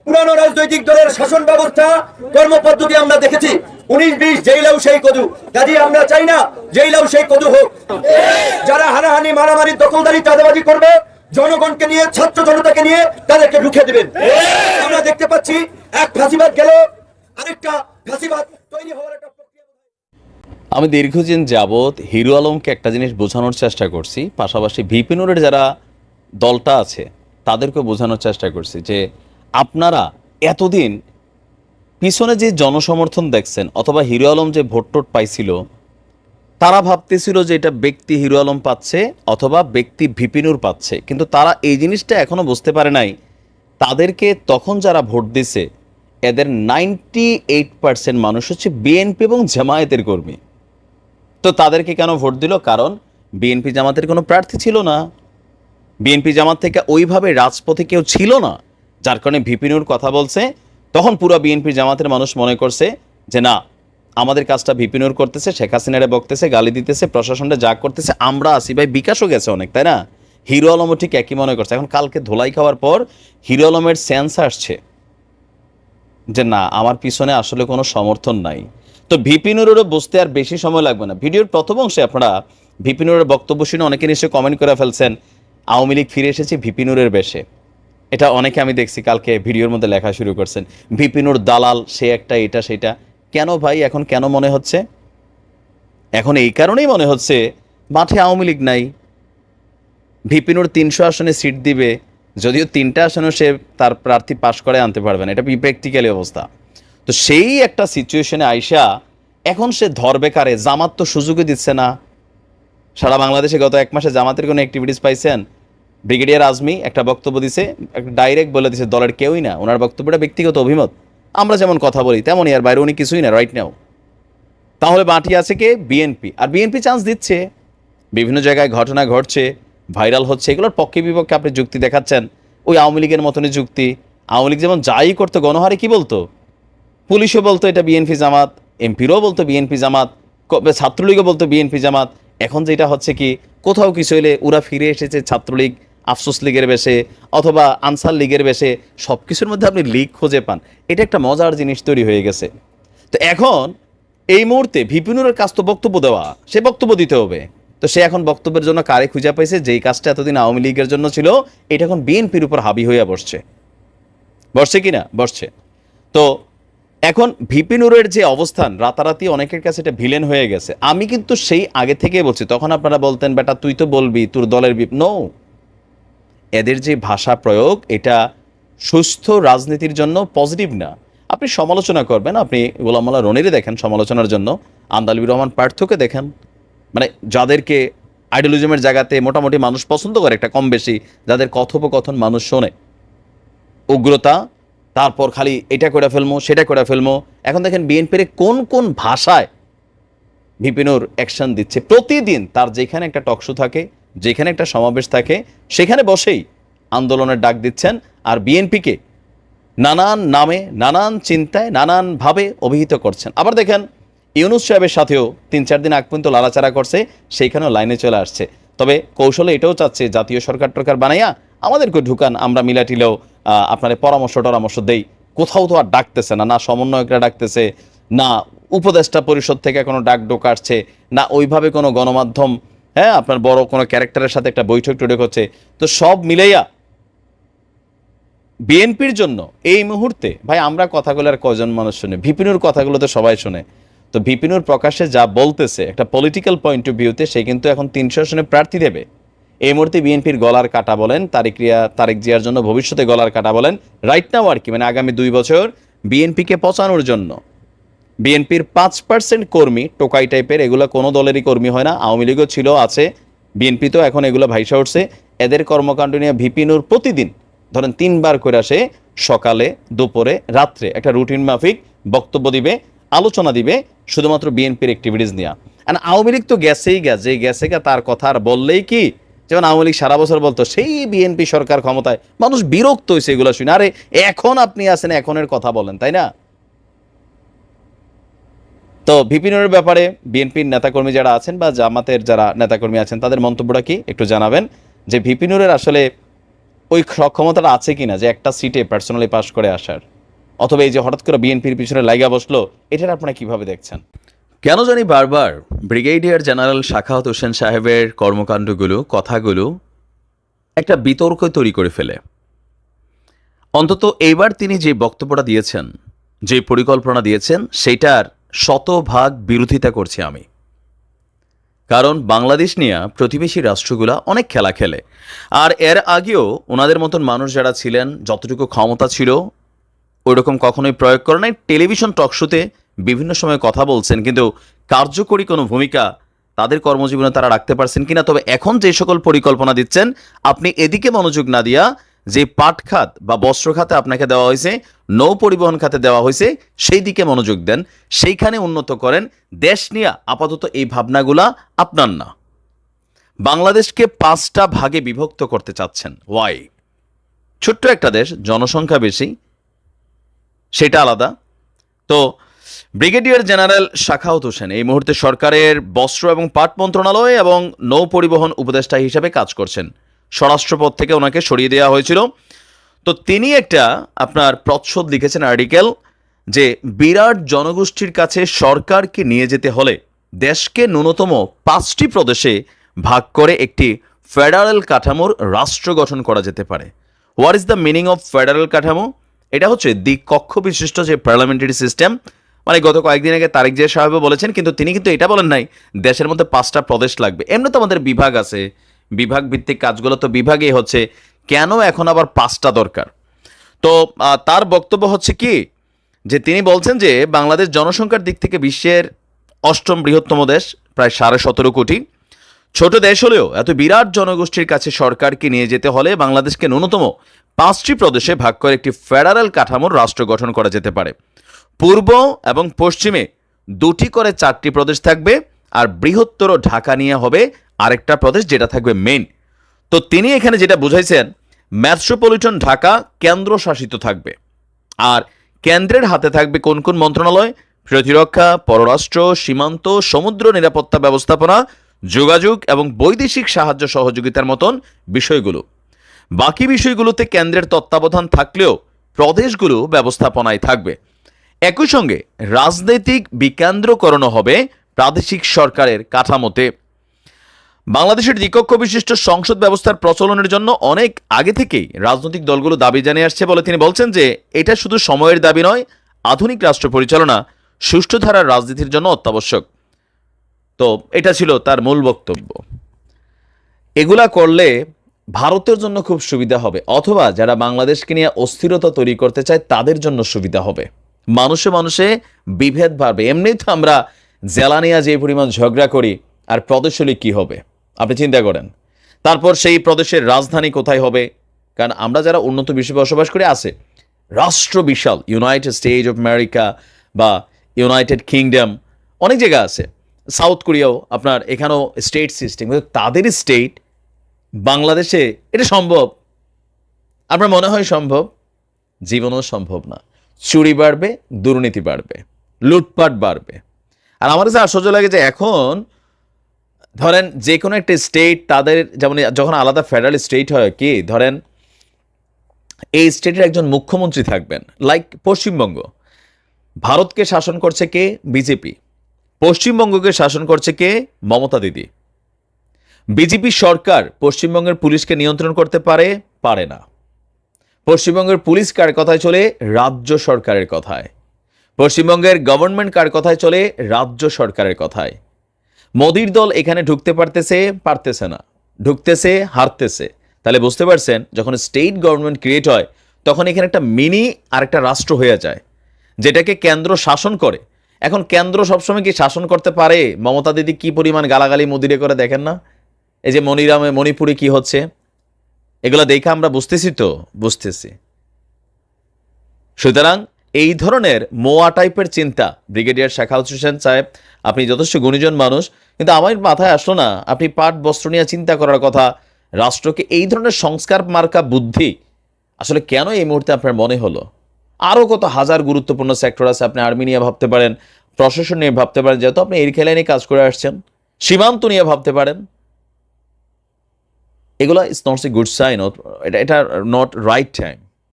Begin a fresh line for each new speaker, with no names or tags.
পুরানো রাজনৈতিক দলের শাসন ব্যবস্থা কর্মপদ্ধতি আমরা দেখেছি 19-20 জেলাও সেই কদু। কাজে আমরা চাই না জেলাও সেই কদু হোক। যারা হানাহানি মারামারি দখলদারি চাঁদাবাজি করবে জনগণকে নিয়ে ছাত্র জনতাকে নিয়ে তাদেরকে রুখে দিবেন। আমরা দেখতে পাচ্ছি এক ফাঁসিবাদ গেল আরেকটা ফাঁসিবাদ তৈরি হওয়ার একটা প্রক্রিয়া।
আমি দীর্ঘদিন যাবৎ হিরো আলমকে একটা জিনিস বোঝানোর চেষ্টা করছি, পাশাপাশি ভিপি নুরের যারা দলটা আছে তাদেরকে বোঝানোর চেষ্টা করছি যে আপনারা এতদিন পিছনে যে জনসমর্থন দেখছেন অথবা হিরো আলম যে ভোট টোট পাইছিল তারা ভাবতেছিল যে এটা ব্যক্তি হিরো আলম পাচ্ছে অথবা ব্যক্তি ভিপি নুর পাচ্ছে, কিন্তু তারা এই জিনিসটা এখনো বুঝতে পারে নাই তাদেরকে তখন যারা ভোট দিছে এদের 98% মানুষ হচ্ছে বিএনপি এবং জামায়াতের কর্মী। তো তাদেরকে কেন ভোট দিল? কারণ বিএনপি জামাতের কোনো প্রার্থী ছিল না, বিএনপি জামাত থেকে ওইভাবে রাজপথে কেউ ছিল না, যার কারণে ভিপি নুর কথা বলছে। তখন পুরো বিএনপি জামাতের মানুষ মনে করছে যে না, আমাদের কাজটা ভিপি নুর করতেছে, শেখ হাসিনারে বকতেছে, গালি দিতেছে, প্রশাসনটা যা করতেছে আমরা আসি। ভাই বিকাশও গেছে অনেক, তাই না? হিরো আলমও ঠিক একই মনে করছে। এখন কালকে ধোলাই খাওয়ার পর হিরো আলমের সেন্স আসছে যে না, আমার পিছনে আসলে কোনো সমর্থন নাই। তো ভিপি নুরেরও বুঝতে আর বেশি সময় লাগবে না। ভিডিওর প্রথম অংশে আপনারা ভিপি নুরের বক্তব্য শুনে অনেকে নিশ্চয়ই কমেন্ট করে ফেলছেন আওয়ামী লীগ ফিরে এসেছে ভিপি নুরের বেশে। এটা অনেকে আমি দেখছি কালকে ভিডিওর মধ্যে লেখা শুরু করছেন, ভিপি নুর দালাল, সে একটা এটা সেটা। কেন ভাই এখন কেন মনে হচ্ছে? এখন এই কারণেই মনে হচ্ছে মাঠে আওয়ামী লীগ নাই, ভিপি নুর 300 আসনে সিট দিবে, যদিও 3টা আসনেও সে তার প্রার্থী পাশ করে আনতে পারবে না, এটা প্র্যাকটিক্যালি অবস্থা। তো সেই একটা সিচুয়েশনে আইসা এখন সে ধরবে কারে? জামাত তো সুযোগই দিচ্ছে না। সারা বাংলাদেশে গত 1 মাসে জামাতের কোনো অ্যাক্টিভিটিস পাইছেন? ব্রিগেডিয়ার আজমি একটা বক্তব্য দিছে, ডাইরেক্ট বলে দিছে দলের কেউই না, ওনার বক্তব্যটা ব্যক্তিগত অভিমত, আমরা যেমন কথা বলি তেমনই, আর বাইরে উনি কিছুই না রাইট নাও। তাহলে বাঁটি আছে কে? বিএনপি। আর বিএনপি চান্স দিচ্ছে, বিভিন্ন জায়গায় ঘটনা ঘটছে, ভাইরাল হচ্ছে, এগুলোর পক্ষে বিপক্ষে আপনি যুক্তি দেখাচ্ছেন, ওই আওয়ামী লীগের মতনই যুক্তি। আওয়ামী লীগ যেমন যাই করতো গণহারে কি বলতো, পুলিশও বলতো এটা বিএনপি জামাত, এমপিরও বলতো বিএনপি জামাত, ছাত্রলীগও বলতো বিএনপি জামাত। এখন যেটা হচ্ছে কি, কোথাও কিছু হলে ওরা ফিরে এসেছে ছাত্রলীগ আফসোস লীগের বেশে অথবা আনসার লীগের বেশে, সব কিছুর মধ্যে আপনি লীগ খুঁজে পান। এটা একটা মজার জিনিস তৈরি হয়ে গেছে। তো এখন এই মুহূর্তে ভিপি নুরের কাজ তো বক্তব্য দেওয়া, সে বক্তব্য দিতে হবে। তো সে এখন বক্তব্যের জন্য কারে খুঁজে পাইছে? যেই কাজটা এতদিন আওয়ামী লীগের জন্য ছিল, এটা এখন বিএনপির উপর হাবি হইয়া বসছে। বসছে কি না? বসছে। তো এখন ভিপি নুরের যে অবস্থান রাতারাতি অনেকের কাছে এটা ভিলেন হয়ে গেছে। আমি কিন্তু সেই আগে থেকেই বলছি, তখন আপনারা বলতেন বেটা তুই তো বলবি তোর দলের নো, এদের যে ভাষা প্রয়োগ এটা সুস্থ রাজনীতির জন্য পজিটিভ না। আপনি সমালোচনা করবেন, আপনি গোলাম মোল্লা রনিরে দেখেন সমালোচনার জন্য, আন্দালিবুর রহমান পার্থকে দেখেন, মানে যাদেরকে আইডিয়োলজিমের জায়গাতে মোটামুটি মানুষ পছন্দ করে একটা কম বেশি, যাদের কথোপকথন মানুষ শোনে, উগ্রতা, তারপর খালি এটা করে ফেলবো সেটা করে ফেলবো। এখন দেখেন বিএনপির কোন কোন ভাষায় ভিপি নুর অ্যাকশন দিচ্ছে। প্রতিদিন তার যেখানে একটা টকশো থাকে, যেখানে একটা সমাবেশ থাকে, সেখানে বসেই আন্দোলনের ডাক দিচ্ছেন আর বিএনপিকে নানান নামে নানান চিন্তায় নানানভাবে অভিহিত করছেন। আবার দেখেন ইউনূস সাহেবের সাথেও 3-4 দিন আগ পর্যন্ত লাড়াচাড়া করছে, সেইখানেও লাইনে চলে আসছে। তবে কৌশলে এটাও চাচ্ছে জাতীয় সরকার টরকার বানাইয়া আমাদেরকে ঢুকান, আমরা মিলাটিলেও আপনার পরামর্শ দেই। কোথাও তো আর ডাকতেছে না, না সমন্বয়করা ডাকতেছে, না উপদেষ্টা পরিষদ থেকে কোনো ডাক ডোক আসছে, না ওইভাবে কোনো গণমাধ্যম আপনার বড় কোনো ক্যারেক্টারের সাথে একটা বৈঠক টৈঠক হচ্ছে। তো সব মিলাইয়া বিএনপির জন্য এই মুহূর্তে ভাই আমরা কথাগুলো আর কজন মানুষ শুনে? ভিপি নুর কথাগুলো তো সবাই শুনে। তো ভিপি নুর প্রকাশ্যে যা বলতেছে একটা পলিটিক্যাল পয়েন্ট অফ ভিউতে, সে কিন্তু এখন 300 আসনে প্রার্থী দেবে। এই মুহূর্তে বিএনপির গলার কাটা বলেন, তারেক জিয়ার জন্য ভবিষ্যতে গলার কাটা বলেন, রাইট নাও আর কি, মানে আগামী 2 বছর বিএনপিকে পচানোর জন্য। বিএনপির 5% কর্মী টোকাই টাইপের, এগুলো কোনো দলেরই কর্মী হয় না, আওয়ামী লীগও ছিল আছে, বিএনপি তো এখন এগুলো ভাইসা উঠছে। এদের কর্মকাণ্ড নিয়ে ভিপি নুর প্রতিদিন ধরেন 3 বার করে আসে, সকালে দুপুরে রাত্রে একটা রুটিন মাফিক বক্তব্য দিবে, আলোচনা দিবে শুধুমাত্র বিএনপির অ্যাক্টিভিটিস নিয়ে। আর আওয়ামী লীগ তো গেছেই গেছে তার কথা আর বললেই কি, যেমন আওয়ামী লীগ সারা বছর বলতো সেই বিএনপি সরকার ক্ষমতায়, মানুষ বিরক্ত হয়েছে এগুলো শুনে। আরে এখন আপনি আছেন, এখনের কথা বলেন, তাই না? তো ভিপি নুরের ব্যাপারে বিএনপির নেতাকর্মী যারা আছেন বা জামাতের যারা নেতাকর্মী আছেন তাদের মন্তব্যটা কি একটু জানাবেন, যে ভিপি নুরের আসলে ওই সক্ষমতাটা আছে কিনা যে একটা সিটে পার্সোনালি পাস করে আসার, অথবা এই যে হঠাৎ করে বিএনপির পিছনে লাইগা বসলো, এটার আপনারা কিভাবে দেখছেন? কেন জানি বারবার ব্রিগেডিয়ার জেনারেল সাখাওয়াত হোসেন সাহেবের কর্মকাণ্ডগুলো, কথাগুলো একটা বিতর্ক তৈরি করে ফেলে। অন্তত এইবার তিনি যে বক্তব্যটা দিয়েছেন, যে পরিকল্পনা দিয়েছেন, সেটার শতভাগ বিরোধিতা করছি আমি। কারণ বাংলাদেশ নিয়ে প্রতিবেশী রাষ্ট্রগুলা অনেক খেলা খেলে, আর এর আগেও ওনাদের মতন মানুষ যারা ছিলেন, যতটুকু ক্ষমতা ছিল ওইরকম কখনোই প্রয়োগ করে নাই। টেলিভিশন টকশোতে বিভিন্ন সময় কথা বলছেন, কিন্তু কার্যকরী কোনো ভূমিকা তাদের কর্মজীবনে তারা রাখতে পারছেন কিনা। তবে এখন যে সকল পরিকল্পনা দিচ্ছেন, আপনি এদিকে মনোযোগ না দিয়া যে পাট খাত বা বস্ত্র খাতে আপনাকে দেওয়া হয়েছে, নৌ পরিবহন খাতে দেওয়া হয়েছে, সেই দিকে মনোযোগ দেন, সেইখানে উন্নত করেন। দেশ নিয়ে আপাতত এই ভাবনাগুলা আপনার না। বাংলাদেশকে 5টা ভাগে বিভক্ত করতে চাচ্ছেন। ওয়াই? ছোট্ট একটা দেশ, জনসংখ্যা বেশি, সেটা আলাদা। তো ব্রিগেডিয়ার জেনারেল সাখাওয়াত হোসেন এই মুহূর্তে সরকারের বস্ত্র এবং পাট মন্ত্রণালয় এবং নৌ পরিবহন উপদেষ্টা হিসেবে কাজ করছেন। স্বরাষ্ট্রপদ থেকে ওনাকে সরিয়ে দেওয়া হয়েছিল। তো তিনি একটা আপনার প্রচ্ছদ লিখেছেন, আর্টিকেল, যে বিরাট জনগোষ্ঠীর কাছে সরকারকে নিয়ে যেতে হলে দেশকে ন্যূনতম 5টি প্রদেশে ভাগ করে একটি ফেডারেল কাঠামোর রাষ্ট্র গঠন করা যেতে পারে। What is the meaning of federal কাঠামো? এটা হচ্ছে দ্বিকক্ষ বিশিষ্ট যে পার্লামেন্টারি সিস্টেম। মানে গত কয়েকদিন আগে তারেক জিয়া সাহেবও বলেছেন, কিন্তু তিনি কিন্তু এটা বলেন নাই দেশের মধ্যে 5টা প্রদেশ লাগবে। এমনি তো আমাদের বিভাগ আছে, বিভাগ ভিত্তিক কাজগুলো তো বিভাগেই হচ্ছে, কেন এখন আবার 5টা দরকার? তো তার বক্তব্য হচ্ছে কি, যে তিনি বলছেন যে বাংলাদেশ জনসংখ্যার দিক থেকে বিশ্বের 8ম বৃহত্তম দেশ, প্রায় 17.5 কোটি। ছোট দেশ হলেও এত বিরাট জনগোষ্ঠীর কাছে সরকারকে নিয়ে যেতে হলে বাংলাদেশকে ন্যূনতম 5টি প্রদেশে ভাগ করে একটি ফেডারেল কাঠামোর রাষ্ট্র গঠন করা যেতে পারে। পূর্ব এবং পশ্চিমে 2টি করে 4টি প্রদেশ থাকবে, আর বৃহত্তর ঢাকা নিয়ে হবে আরেকটা প্রদেশ, যেটা থাকবে মেইন। তো তিনি এখানে যেটা বুঝাইছেন, মেট্রোপলিটন ঢাকা কেন্দ্রশাসিত থাকবে, আর কেন্দ্রের হাতে থাকবে কোন কোন মন্ত্রণালয়? প্রতিরক্ষা, পররাষ্ট্র, সীমান্ত, সমুদ্র নিরাপত্তা ব্যবস্থাপনা, যোগাযোগ এবং বৈদেশিক সাহায্য সহযোগিতার মতন বিষয়গুলো। বাকি বিষয়গুলোতে কেন্দ্রের তত্ত্বাবধান থাকলেও প্রদেশগুলো ব্যবস্থাপনায় থাকবে। একই সঙ্গে রাজনৈতিক বিকেন্দ্রকরণও হবে প্রাদেশিক সরকারের কাঠামোতে। বাংলাদেশের দ্বিকক্ষ বিশিষ্ট সংসদ ব্যবস্থার প্রচলনের জন্য অনেক আগে থেকেই রাজনৈতিক দলগুলো দাবি জানিয়ে আসছে বলে তিনি বলছেন যে এটা শুধু সময়ের দাবি নয়, আধুনিক রাষ্ট্র পরিচালনা সুষ্ঠু ধারার রাজনীতির জন্য অত্যাবশ্যক। তো এটা ছিল তার মূল বক্তব্য। এগুলা করলে ভারতের জন্য খুব সুবিধা হবে, অথবা যারা বাংলাদেশকে নিয়ে অস্থিরতা তৈরি করতে চায় তাদের জন্য সুবিধা হবে। মানুষে মানুষে বিভেদ বাড়বে। এমনি তো আমরা জেলা নিয়ে যে পরিমাণ ঝগড়া করি, আর প্রদেশ হলে কী হবে আপনি চিন্তা করেন। তারপর সেই প্রদেশের রাজধানী কোথায় হবে? কারণ আমরা যারা উন্নত বিশ্বে বসবাস করে আছে, রাষ্ট্র বিশাল, ইউনাইটেড স্টেটস অফ আমেরিকা বা ইউনাইটেড কিংডম, অনেক জায়গা আছে। সাউথ কোরিয়াও আপনার, এখানেও স্টেট সিস্টেম, কিন্তু তাদের স্টেট বাংলাদেশে এটা সম্ভব? আপনার মনে হয় সম্ভব? জীবনও সম্ভব না। চুরি বাড়বে, দুর্নীতি বাড়বে, লুটপাট বাড়বে। আর আমার কাছে আশ্চর্য লাগে যে এখন ধরেন যে কোনো একটা স্টেট, তাদের যেমন যখন আলাদা ফেডারেল স্টেট হয়, কি ধরেন এই স্টেটের একজন মুখ্যমন্ত্রী থাকবেন, লাইক পশ্চিমবঙ্গ। ভারতকে শাসন করছে কে? বিজেপি। পশ্চিমবঙ্গকে শাসন করছে কে? মমতা দিদি। বিজেপি সরকার পশ্চিমবঙ্গের পুলিশকে নিয়ন্ত্রণ করতে পারে? পারে না। পশ্চিমবঙ্গের পুলিশ কার কথায় চলে? রাজ্য সরকারের কথায়। পশ্চিমবঙ্গের গভর্নমেন্ট কার কথায় চলে? রাজ্য সরকারের কথায়। মোদির দল এখানে ঢুকতে পারতেছে না, ঢুকতেছে, হারতেছে। তাহলে বুঝতে পারছেন, যখন স্টেট গভর্নমেন্ট ক্রিয়েট হয় তখন এখানে একটা মিনি আর একটা রাষ্ট্র হয়ে যায়, যেটাকে কেন্দ্র শাসন করে। এখন কেন্দ্র সবসময় কি শাসন করতে পারে? মমতা দিদি কি পরিমাণ গালাগালি মোদিরে করে দেখেন না? এই যে মণিপুরে কি হচ্ছে, এগুলো দেখে আমরা বুঝতেছি। সুতরাং এই ধরনের মোয়া টাইপের চিন্তা ব্রিগেডিয়ার সাখাওয়াত হোসেন সাহেব, আপনি যথেষ্ট গুণীজন মানুষ, কিন্তু আমার মাথায় আসলো না আপনি পাট বস্ত্র নিয়ে চিন্তা করার কথা। রাষ্ট্রকে এই ধরনের সংস্কার মার্কা বুদ্ধি আসলে কেন এই মুহূর্তে আপনার মনে হলো? আরও কত হাজার গুরুত্বপূর্ণ সেক্টর আছে। আপনি আর্মি নিয়ে ভাবতে পারেন, প্রশাসন নিয়ে ভাবতে পারেন, যেহেতু আপনি এই খেলায় নিয়ে কাজ করে আসছেন। সীমান্ত নিয়ে ভাবতে পারেন। এগুলো is not a good sign, এটা নট রাইট টাইম।